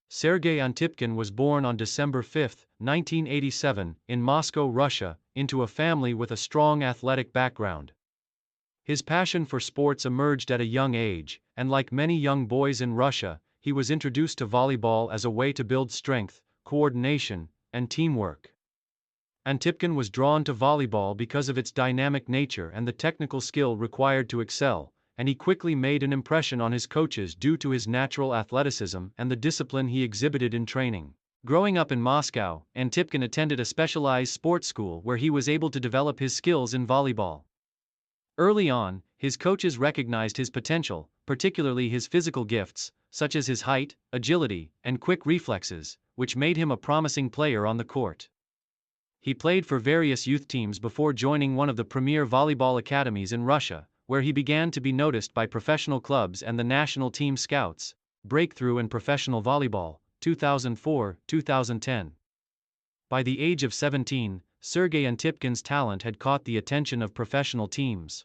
Sergey Antipkin was born on December 5, 1987, in Moscow, Russia, into a family with a strong athletic background. His passion for sports emerged at a young age, and like many young boys in Russia, he was introduced to volleyball as a way to build strength, coordination, and teamwork. Antipkin was drawn to volleyball because of its dynamic nature and the technical skill required to excel, and he quickly made an impression on his coaches due to his natural athleticism and the discipline he exhibited in training. Growing up in Moscow, Antipkin attended a specialized sports school where he was able to develop his skills in volleyball. Early on, his coaches recognized his potential, particularly his physical gifts, such as his height, agility, and quick reflexes, which made him a promising player on the court. He played for various youth teams before joining one of the premier volleyball academies in Russia, where he began to be noticed by professional clubs and the national team scouts. Breakthrough in professional volleyball, 2004-2010. By the age of 17, Sergey Antipkin's talent had caught the attention of professional teams.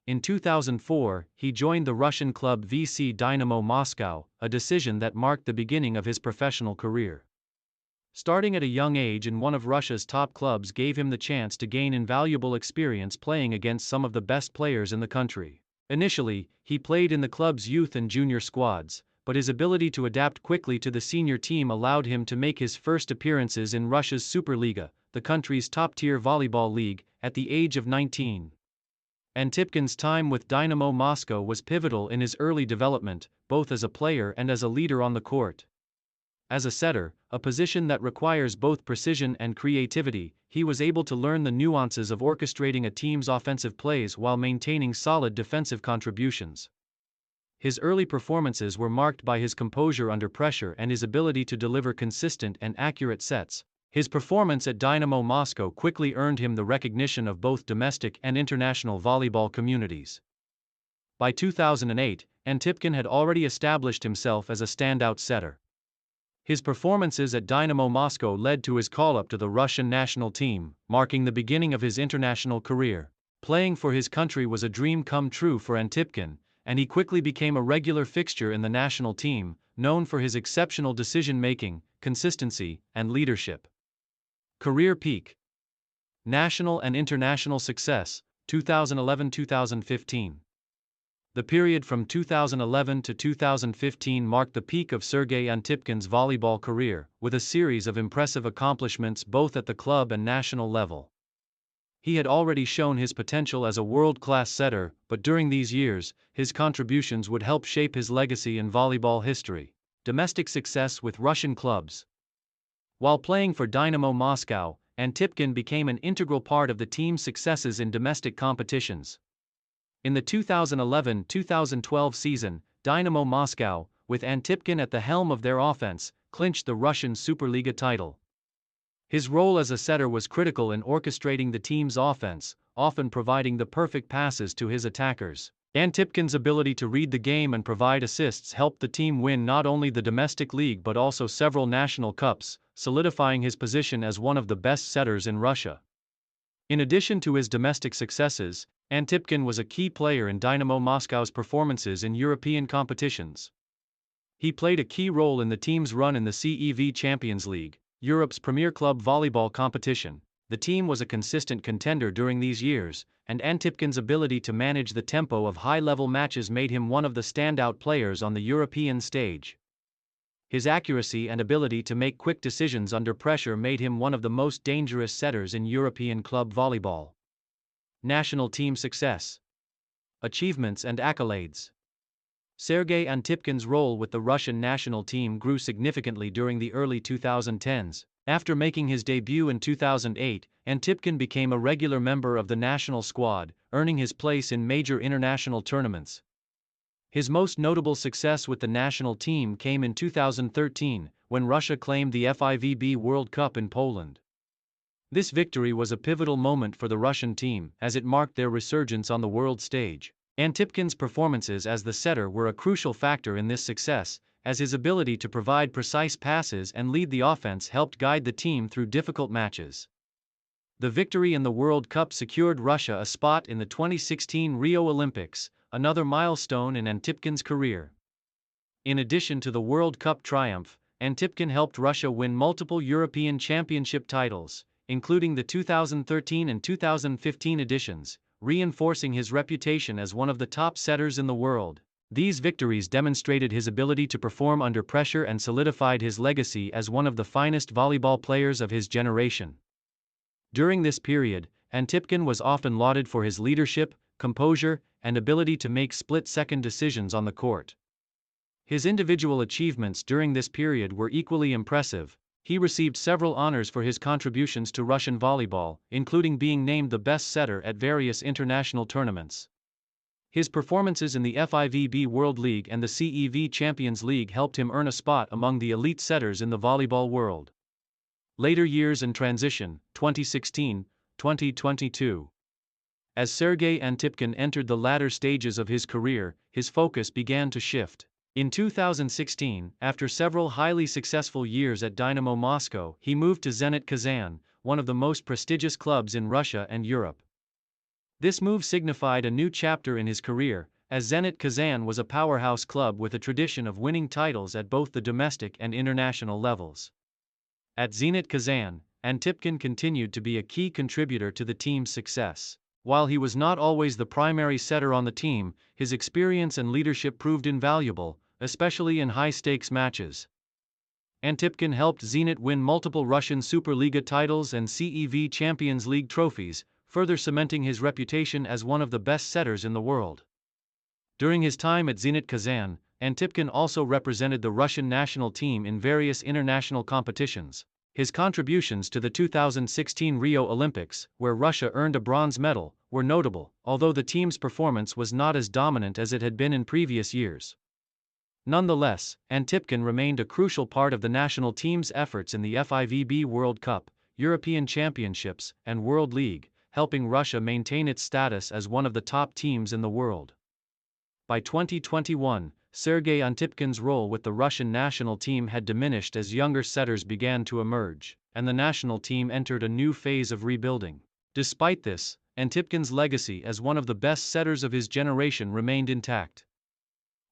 In 2004, he joined the Russian club VC Dynamo Moscow, a decision that marked the beginning of his professional career. Starting at a young age in one of Russia's top clubs gave him the chance to gain invaluable experience playing against some of the best players in the country. Initially, he played in the club's youth and junior squads, but his ability to adapt quickly to the senior team allowed him to make his first appearances in Russia's Superliga, the country's top-tier volleyball league, at the age of 19. Antipkin's time with Dynamo Moscow was pivotal in his early development, both as a player and as a leader on the court. As a setter, a position that requires both precision and creativity, he was able to learn the nuances of orchestrating a team's offensive plays while maintaining solid defensive contributions. His early performances were marked by his composure under pressure and his ability to deliver consistent and accurate sets. His performance at Dynamo Moscow quickly earned him the recognition of both domestic and international volleyball communities. By 2008, Antipkin had already established himself as a standout setter. His performances at Dynamo Moscow led to his call-up to the Russian national team, marking the beginning of his international career. Playing for his country was a dream come true for Antipkin, and he quickly became a regular fixture in the national team, known for his exceptional decision-making, consistency, and leadership. Career peak. National and international success, 2011-2015. The period from 2011 to 2015 marked the peak of Sergey Antipkin's volleyball career, with a series of impressive accomplishments both at the club and national level. He had already shown his potential as a world-class setter, but during these years, his contributions would help shape his legacy in volleyball history. Domestic success with Russian clubs. While playing for Dynamo Moscow, Antipkin became an integral part of the team's successes in domestic competitions. In the 2011-2012 season, Dynamo Moscow, with Antipkin at the helm of their offense, clinched the Russian Superliga title. His role as a setter was critical in orchestrating the team's offense, often providing the perfect passes to his attackers. Antipkin's ability to read the game and provide assists helped the team win not only the domestic league but also several national cups, solidifying his position as one of the best setters in Russia. In addition to his domestic successes, Antipkin was a key player in Dynamo Moscow's performances in European competitions. He played a key role in the team's run in the CEV Champions League, Europe's premier club volleyball competition. The team was a consistent contender during these years, and Antipkin's ability to manage the tempo of high-level matches made him one of the standout players on the European stage. His accuracy and ability to make quick decisions under pressure made him one of the most dangerous setters in European club volleyball. National team success. Achievements and accolades. Sergey Antipkin's role with the Russian national team grew significantly during the early 2010s. After making his debut in 2008, Antipkin became a regular member of the national squad, earning his place in major international tournaments. His most notable success with the national team came in 2013, when Russia claimed the FIVB World Cup in Poland. This victory was a pivotal moment for the Russian team, as it marked their resurgence on the world stage. Antipkin's performances as the setter were a crucial factor in this success, as his ability to provide precise passes and lead the offense helped guide the team through difficult matches. The victory in the World Cup secured Russia a spot in the 2016 Rio Olympics, another milestone in Antipkin's career. In addition to the World Cup triumph, Antipkin helped Russia win multiple European Championship titles, including the 2013 and 2015 editions, reinforcing his reputation as one of the top setters in the world. These victories demonstrated his ability to perform under pressure and solidified his legacy as one of the finest volleyball players of his generation. During this period, Antipkin was often lauded for his leadership, composure, and ability to make split-second decisions on the court. His individual achievements during this period were equally impressive. He received several honors for his contributions to Russian volleyball, including being named the best setter at various international tournaments. His performances in the FIVB World League and the CEV Champions League helped him earn a spot among the elite setters in the volleyball world. Later years and transition, 2016, 2022. As Sergey Antipkin entered the latter stages of his career, his focus began to shift. In 2016, after several highly successful years at Dynamo Moscow, he moved to Zenit Kazan, one of the most prestigious clubs in Russia and Europe. This move signified a new chapter in his career, as Zenit Kazan was a powerhouse club with a tradition of winning titles at both the domestic and international levels. At Zenit Kazan, Antipkin continued to be a key contributor to the team's success. While he was not always the primary setter on the team, his experience and leadership proved invaluable, especially in high-stakes matches. Antipkin helped Zenit win multiple Russian Superliga titles and CEV Champions League trophies, further cementing his reputation as one of the best setters in the world. During his time at Zenit Kazan, Antipkin also represented the Russian national team in various international competitions. His contributions to the 2016 Rio Olympics, where Russia earned a bronze medal, were notable, although the team's performance was not as dominant as it had been in previous years. Nonetheless, Antipkin remained a crucial part of the national team's efforts in the FIVB World Cup, European Championships, and World League, helping Russia maintain its status as one of the top teams in the world. By 2021, Sergey Antipkin's role with the Russian national team had diminished as younger setters began to emerge, and the national team entered a new phase of rebuilding. Despite this, Antipkin's legacy as one of the best setters of his generation remained intact.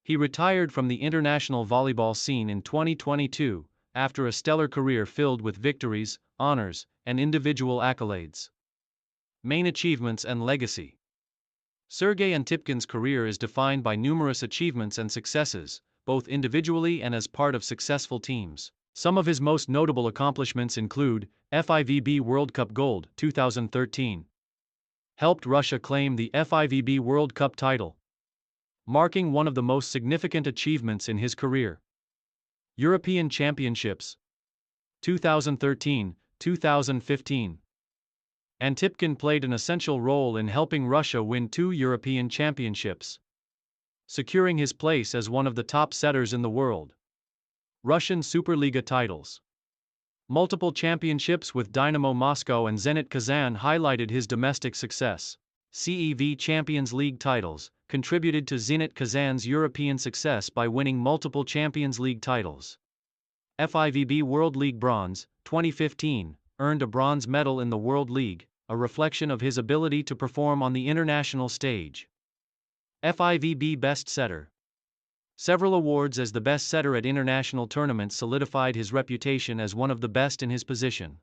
He retired from the international volleyball scene in 2022, after a stellar career filled with victories, honors, and individual accolades. Main achievements and legacy. Sergey Antipkin's career is defined by numerous achievements and successes, both individually and as part of successful teams. Some of his most notable accomplishments include FIVB World Cup Gold 2013. Helped Russia claim the FIVB World Cup title, marking one of the most significant achievements in his career. European Championships 2013-2015. Antipkin played an essential role in helping Russia win 2 European Championships, securing his place as one of the top setters in the world. Russian Superliga titles. Multiple championships with Dynamo Moscow and Zenit Kazan highlighted his domestic success. CEV Champions League titles contributed to Zenit Kazan's European success by winning multiple Champions League titles. FIVB World League Bronze, 2015, earned a bronze medal in the World League, a reflection of his ability to perform on the international stage. FIVB Best Setter. Several awards as the best setter at international tournaments solidified his reputation as one of the best in his position.